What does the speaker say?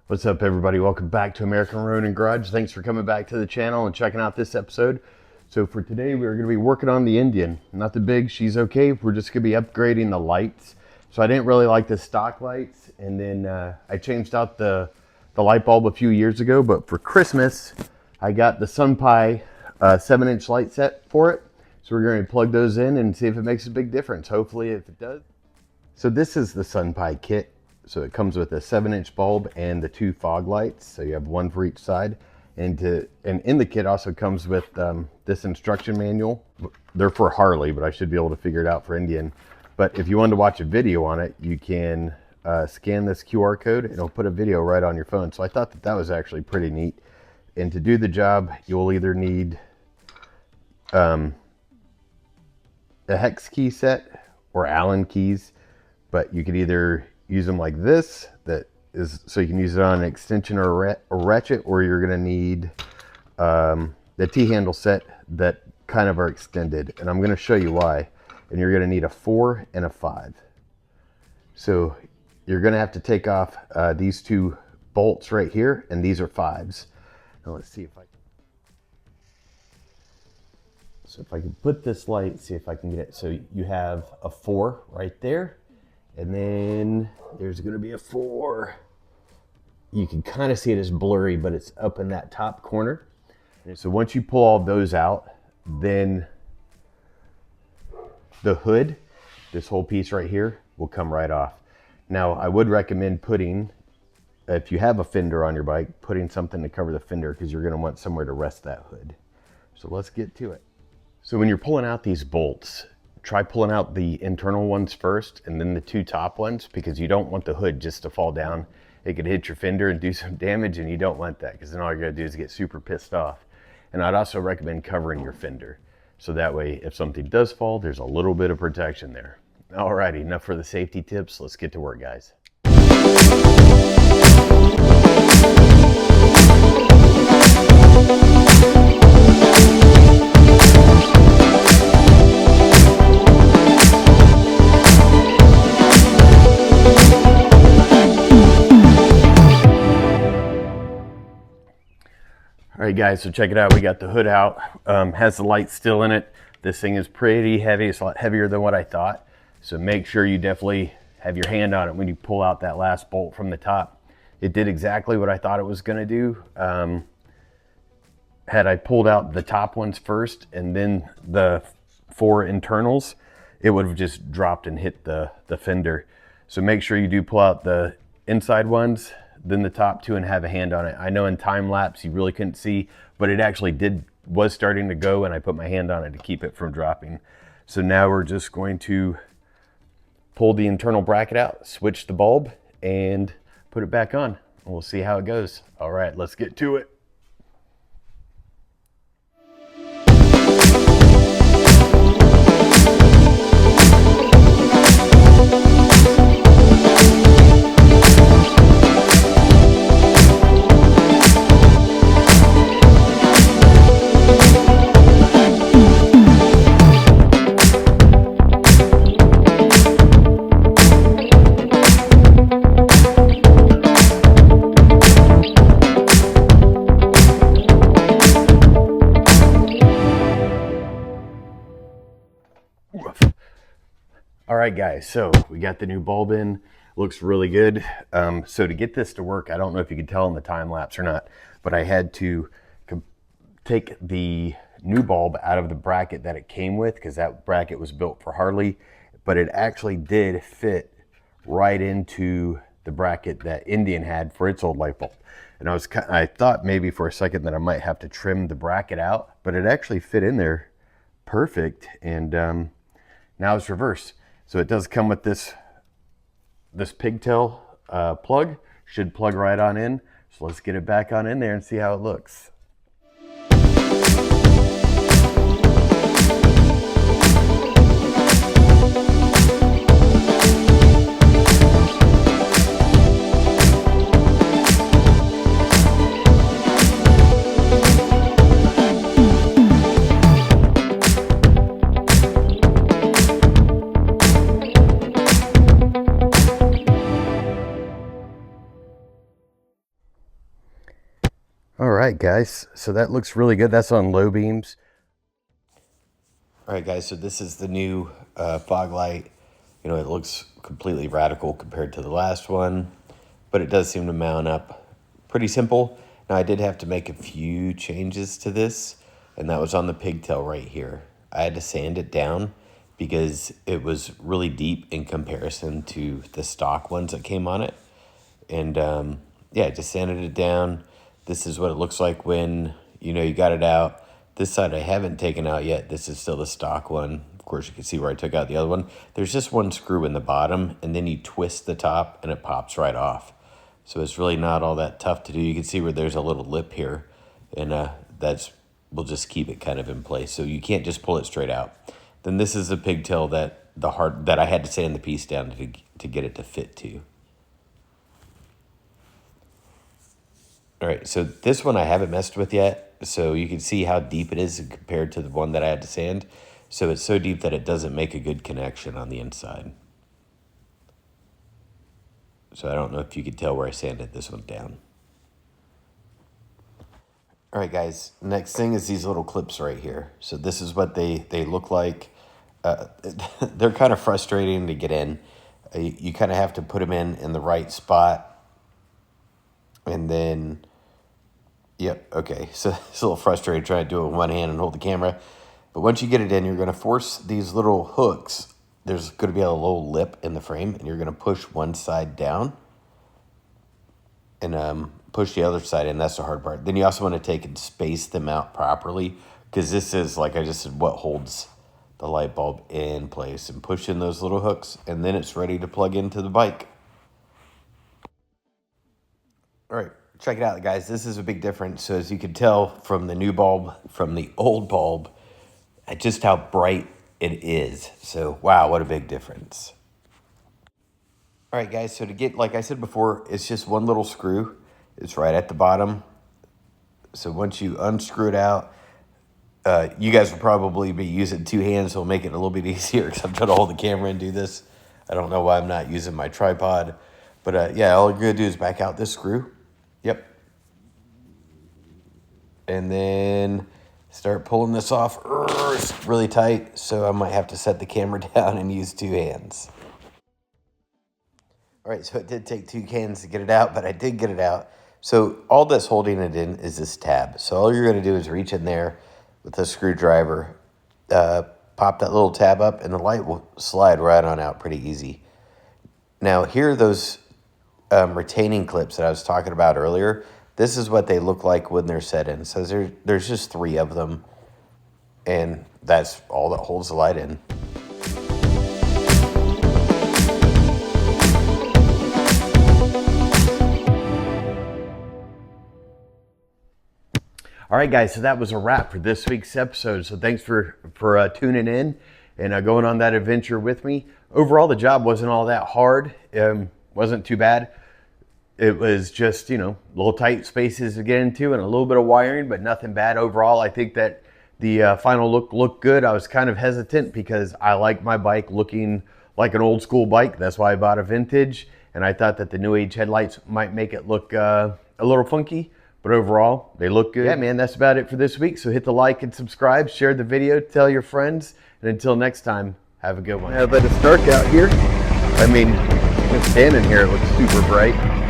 What's up, everybody? Welcome back to American Ruin and Garage. Thanks for coming back to the channel and checking out this episode. So for today, we're going to be working on the Indian. Not the big, she's okay. We're just going to be upgrading the lights. So I didn't really like the stock lights, and then I changed out the light bulb a few years ago. But for Christmas, I got the Sunpie 7-inch light set for it. So we're going to plug those in and see if it makes a big difference. Hopefully, if it does. So this is the Sunpie kit. So it comes with a 7-inch bulb and the 2 fog lights. So you have one for each side. And in the kit also comes with this instruction manual. They're for Harley, but I should be able to figure it out for Indian. But if you wanted to watch a video on it, you can scan this QR code and it'll put a video right on your phone. So I thought that was actually pretty neat. And to do the job, you'll either need a hex key set or Allen keys. But you could either use them like this, that is so you can use it on an extension or a ratchet, or you're going to need the T-handle set that kind of are extended, and I'm going to show you why. And you're going to need a 4 and a 5. So you're going to have to take off these 2 bolts right here, and these are 5s. Now let's see if I can. So if I can put this light, see if I can get it. So you have a 4 right there. And then there's going to be a 4. You can kind of see it as blurry, but it's up in that top corner. And so once you pull all those out, then the hood, this whole piece right here, will come right off. Now, I would recommend putting, if you have a fender on your bike, putting something to cover the fender, because you're going to want somewhere to rest that hood. So let's get to it. So when you're pulling out these bolts, try pulling out the internal ones first and then the 2 top ones, because you don't want the hood just to fall down. It could hit your fender and do some damage, and you don't want that, because then all you're gonna do is get super pissed off. And I'd also recommend covering your fender. So that way, if something does fall, there's a little bit of protection there. Alrighty, enough for the safety tips. Let's get to work, guys. All right, guys, so check it out. We got the hood out, has the light still in it. This thing is pretty heavy. It's a lot heavier than what I thought. So make sure you definitely have your hand on it when you pull out that last bolt from the top. It did exactly what I thought it was gonna do. Had I pulled out the top ones first and then the 4 internals, it would have just dropped and hit the fender. So make sure you do pull out the inside ones, then the top 2, and have a hand on it. I know in time lapse you really couldn't see, but it actually was starting to go, and I put my hand on it to keep it from dropping. So now we're just going to pull the internal bracket out, switch the bulb, and put it back on. And we'll see how it goes. All right, let's get to it. All right, guys, so we got the new bulb in. Looks really good. So to get this to work, I don't know if you could tell in the time lapse or not, but I had to take the new bulb out of the bracket that it came with, because that bracket was built for Harley, but it actually did fit right into the bracket that Indian had for its old light bulb. And I thought maybe for a second that I might have to trim the bracket out, but it actually fit in there perfect. And now it's reversed. So it does come with this pigtail plug, should plug right on in. So let's get it back on in there and see how it looks. All right, guys, so that looks really good. That's on low beams. All right, guys, so this is the new fog light. You know, it looks completely radical compared to the last one, but it does seem to mount up pretty simple. Now, I did have to make a few changes to this, and that was on the pigtail right here. I had to sand it down because it was really deep in comparison to the stock ones that came on it. And yeah, just sanded it down. This is what it looks like when, you know, you got it out. This side I haven't taken out yet. This is still the stock one. Of course, you can see where I took out the other one. There's just one screw in the bottom, and then you twist the top, and it pops right off. So it's really not all that tough to do. You can see where there's a little lip here, and we'll just keep it kind of in place. So you can't just pull it straight out. Then this is the pigtail that I had to sand the piece down to get it to fit to. All right, so this one I haven't messed with yet, so you can see how deep it is compared to the one that I had to sand. So it's so deep that it doesn't make a good connection on the inside. So I don't know if you could tell where I sanded this one down. All right, guys, next thing is these little clips right here. So this is what they look like. They're kind of frustrating to get in. You kind of have to put them in the right spot. And then, yep, okay. So it's a little frustrating trying to do it with one hand and hold the camera. But once you get it in, you're going to force these little hooks. There's going to be a little lip in the frame, and you're going to push one side down and push the other side in. That's the hard part. Then you also want to take and space them out properly, because this is, like I just said, what holds the light bulb in place. And push in those little hooks, and then it's ready to plug into the bike. All right, check it out, guys. This is a big difference. So as you can tell from the new bulb, from the old bulb, just how bright it is. So, wow, what a big difference. All right, guys, so to get, like I said before, it's just one little screw. It's right at the bottom. So once you unscrew it out, you guys will probably be using two hands, so it'll make it a little bit easier because I'm trying to hold the camera and do this. I don't know why I'm not using my tripod. But yeah, all you're going to do is back out this screw. Yep. And then start pulling this off really tight, so I might have to set the camera down and use two hands. All right, so it did take two hands to get it out, but I did get it out. So all that's holding it in is this tab. So all you're going to do is reach in there with a screwdriver, pop that little tab up, and the light will slide right on out pretty easy. Now, here are those retaining clips that I was talking about earlier. This is what they look like when they're set in. So there's just 3 of them, and that's all that holds the light in. All right, guys, so that was a wrap for this week's episode. So thanks for tuning in and going on that adventure with me. Overall, the job wasn't all that hard. Wasn't too bad. It was just, you know, little tight spaces to get into and a little bit of wiring, but nothing bad overall. I think that the final look looked good. I was kind of hesitant because I like my bike looking like an old school bike. That's why I bought a vintage, and I thought that the new age headlights might make it look a little funky, but overall they look good. Yeah, man, that's about it for this week. So hit the like and subscribe, share the video, tell your friends, and until next time, have a good one. Yeah, but it's dark out here. I mean, standing here, it looks super bright.